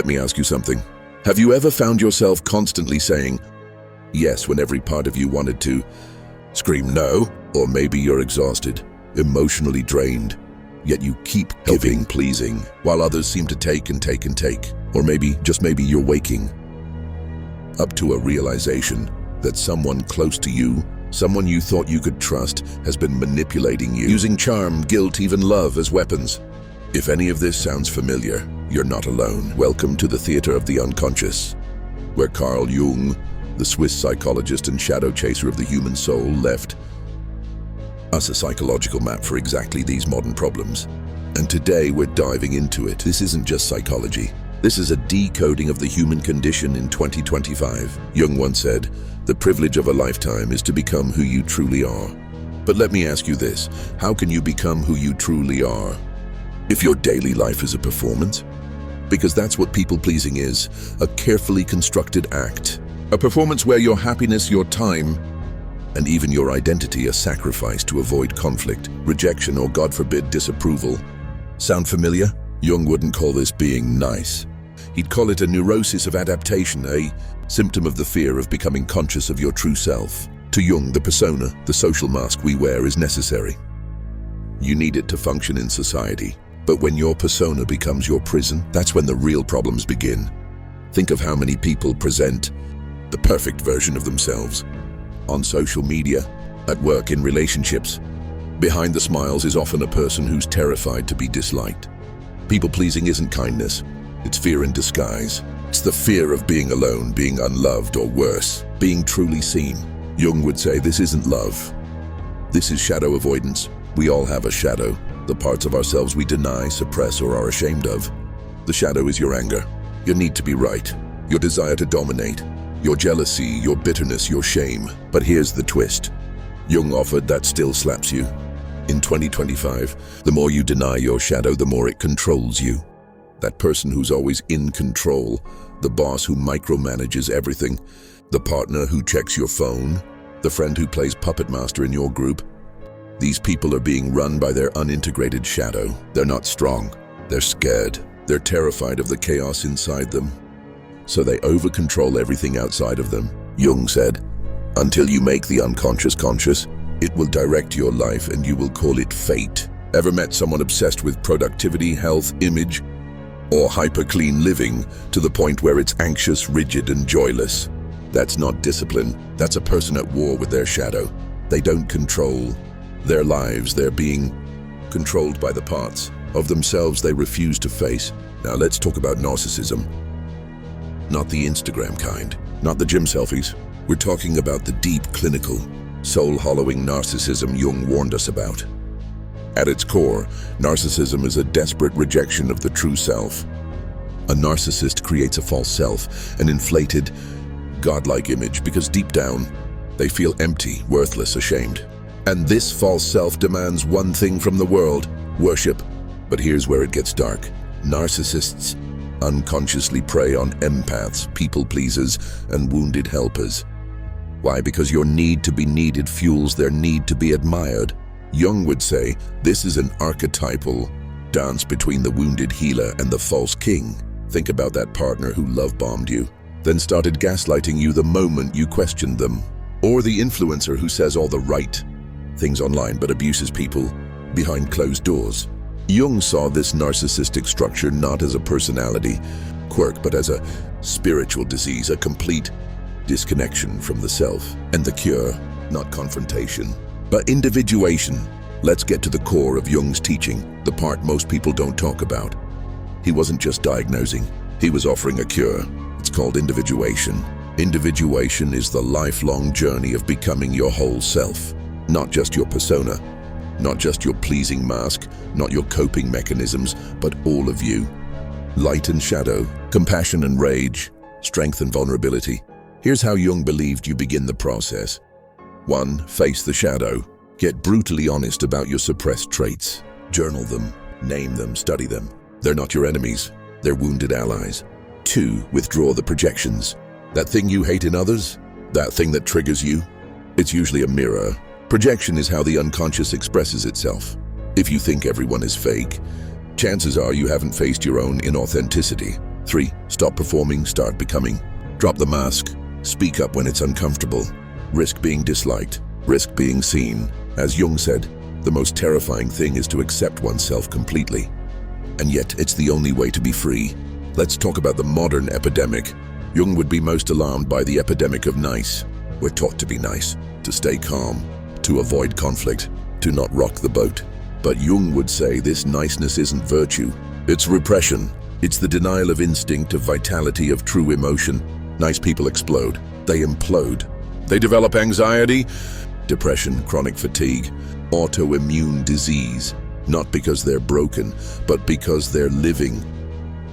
Let me ask you something. Have you ever found yourself constantly saying yes when every part of you wanted to scream no? Or maybe you're exhausted, emotionally drained, yet you keep giving, pleasing, while others seem to take and take and take. Or maybe, just maybe, you're waking up to a realization that someone close to you, someone you thought you could trust, has been manipulating you, using charm, guilt, even love as weapons. If any of this sounds familiar, you're not alone. Welcome to the theater of the unconscious, where Carl Jung, the Swiss psychologist and shadow chaser of the human soul, left us a psychological map for exactly these modern problems. And today we're diving into it. This isn't just psychology. This is a decoding of the human condition in 2025. Jung once said, "The privilege of a lifetime is to become who you truly are." But let me ask you this, how can you become who you truly are if your daily life is a performance? Because that's what people-pleasing is, a carefully constructed act. A performance where your happiness, your time, and even your identity are sacrificed to avoid conflict, rejection, or God forbid, disapproval. Sound familiar? Jung wouldn't call this being nice. He'd call it a neurosis of adaptation, a symptom of the fear of becoming conscious of your true self. To Jung, the persona, the social mask we wear, is necessary. You need it to function in society. But when your persona becomes your prison, that's when the real problems begin. Think of how many people present the perfect version of themselves on social media, at work, in relationships. Behind the smiles is often a person who's terrified to be disliked. People-pleasing isn't kindness, it's fear in disguise. It's the fear of being alone, being unloved, or worse, being truly seen. Jung would say this isn't love. This is shadow avoidance. We all have a shadow, the parts of ourselves we deny, suppress, or are ashamed of. The shadow is your anger, your need to be right, your desire to dominate, your jealousy, your bitterness, your shame. But here's the twist. Jung offered that still slaps you. In 2025, the more you deny your shadow, the more it controls you. That person who's always in control, the boss who micromanages everything, the partner who checks your phone, the friend who plays puppet master in your group. These people are being run by their unintegrated shadow. They're not strong, they're scared. They're terrified of the chaos inside them, so they over-control everything outside of them. Jung said, until you make the unconscious conscious, it will direct your life and you will call it fate. Ever met someone obsessed with productivity, health, image, or hyper-clean living to the point where it's anxious, rigid, and joyless? That's not discipline. That's a person at war with their shadow. They don't control their lives. They're being controlled by the parts of themselves they refuse to face. Now let's talk about narcissism. Not the Instagram kind, not the gym selfies. We're talking about the deep, clinical, soul-hollowing narcissism Jung warned us about. At its core, narcissism is a desperate rejection of the true self. A narcissist creates a false self, an inflated, godlike image, because deep down, they feel empty, worthless, ashamed. And this false self demands one thing from the world: worship. But here's where it gets dark. Narcissists unconsciously prey on empaths, people-pleasers, and wounded helpers. Why? Because your need to be needed fuels their need to be admired. Jung would say this is an archetypal dance between the wounded healer and the false king. Think about that partner who love-bombed you, then started gaslighting you the moment you questioned them. Or the influencer who says all the right things online but abuses people behind closed doors. Jung saw this narcissistic structure not as a personality quirk, but as a spiritual disease, a complete disconnection from the self. And the cure, not confrontation, but individuation. Let's get to the core of Jung's teaching, the part most people don't talk about. He wasn't just diagnosing, he was offering a cure. It's called individuation. Individuation is the lifelong journey of becoming your whole self, not just your persona, not just your pleasing mask, not your coping mechanisms, but all of you. Light and shadow, compassion and rage, strength and vulnerability. Here's how Jung believed you begin the process. 1. Face the shadow. Get brutally honest about your suppressed traits. Journal them, name them, study them. They're not your enemies, they're wounded allies. 2. Withdraw the projections. That thing you hate in others, that thing that triggers you, it's usually a mirror. Projection is how the unconscious expresses itself. If you think everyone is fake, chances are you haven't faced your own inauthenticity. 3. Stop performing, start becoming. Drop the mask. Speak up when it's uncomfortable. Risk being disliked. Risk being seen. As Jung said, the most terrifying thing is to accept oneself completely. And yet, it's the only way to be free. Let's talk about the modern epidemic. Jung would be most alarmed by the epidemic of nice. We're taught to be nice, to stay calm, to avoid conflict, to not rock the boat. But Jung would say this niceness isn't virtue. It's repression. It's the denial of instinct, of vitality, of true emotion. Nice people explode. They implode. They develop anxiety, depression, chronic fatigue, autoimmune disease. Not because they're broken, but because they're living.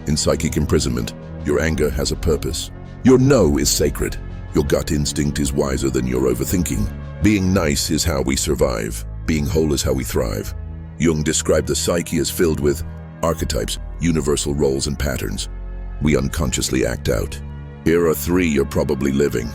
In psychic imprisonment, your anger has a purpose. Your no is sacred. Your gut instinct is wiser than your overthinking. Being nice is how we survive. Being whole is how we thrive. Jung described the psyche as filled with archetypes, universal roles and patterns. We unconsciously act out. Here are 3 you're probably living.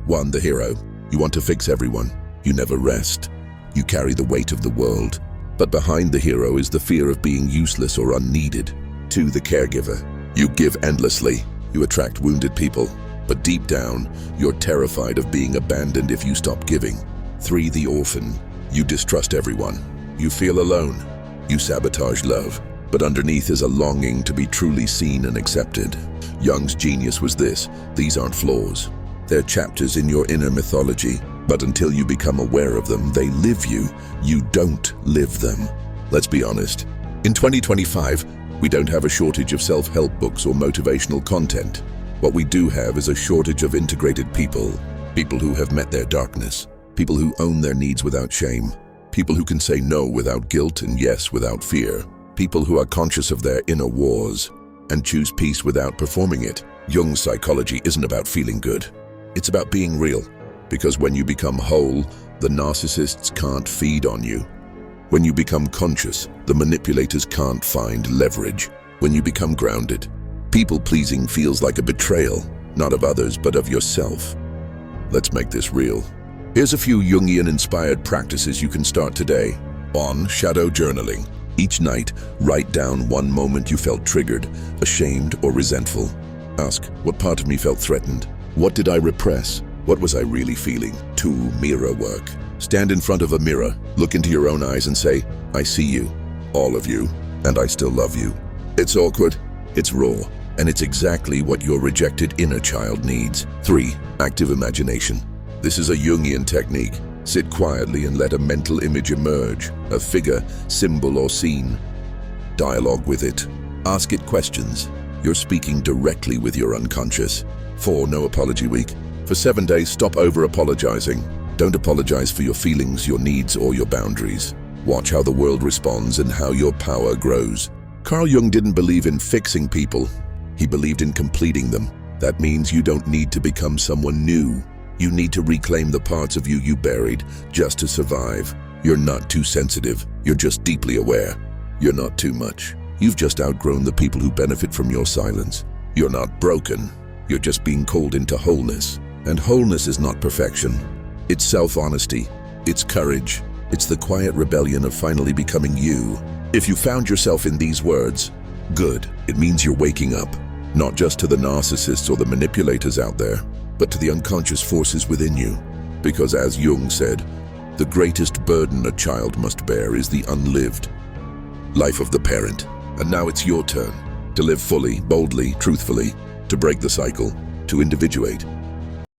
1. The hero. You want to fix everyone. You never rest. You carry the weight of the world. But behind the hero is the fear of being useless or unneeded. 2. The caregiver. You give endlessly. You attract wounded people. But deep down, you're terrified of being abandoned if you stop giving. 3. The orphan. You distrust everyone. You feel alone. You sabotage love. But underneath is a longing to be truly seen and accepted. Jung's genius was this: these aren't flaws. They're chapters in your inner mythology. But until you become aware of them, they live you. You don't live them. Let's be honest. In 2025, we don't have a shortage of self-help books or motivational content. What we do have is a shortage of integrated people. People who have met their darkness. People who own their needs without shame. People who can say no without guilt and yes without fear. People who are conscious of their inner wars and choose peace without performing it. Jung's psychology isn't about feeling good. It's about being real. Because when you become whole, the narcissists can't feed on you. When you become conscious, the manipulators can't find leverage. When you become grounded, people-pleasing feels like a betrayal, not of others, but of yourself. Let's make this real. Here's a few Jungian-inspired practices you can start today. 1. Shadow journaling. Each night, write down one moment you felt triggered, ashamed, or resentful. Ask, what part of me felt threatened? What did I repress? What was I really feeling? 2. Mirror work. Stand in front of a mirror, look into your own eyes and say, I see you, all of you, and I still love you. It's awkward, it's raw, and it's exactly what your rejected inner child needs. 3. Active imagination. This is a Jungian technique. Sit quietly and let a mental image emerge, a figure, symbol, or scene. Dialogue with it. Ask it questions. You're speaking directly with your unconscious. 4. No apology week. For 7 days, stop over-apologizing. Don't apologize for your feelings, your needs, or your boundaries. Watch how the world responds and how your power grows. Carl Jung didn't believe in fixing people. He believed in completing them. That means you don't need to become someone new. You need to reclaim the parts of you you buried just to survive. You're not too sensitive. You're just deeply aware. You're not too much. You've just outgrown the people who benefit from your silence. You're not broken. You're just being called into wholeness. And wholeness is not perfection. It's self-honesty. It's courage. It's the quiet rebellion of finally becoming you. If you found yourself in these words, good. It means you're waking up, not just to the narcissists or the manipulators out there, but to the unconscious forces within you. Because as Jung said, the greatest burden a child must bear is the unlived life of the parent. And now it's your turn to live fully, boldly, truthfully, to break the cycle, to individuate.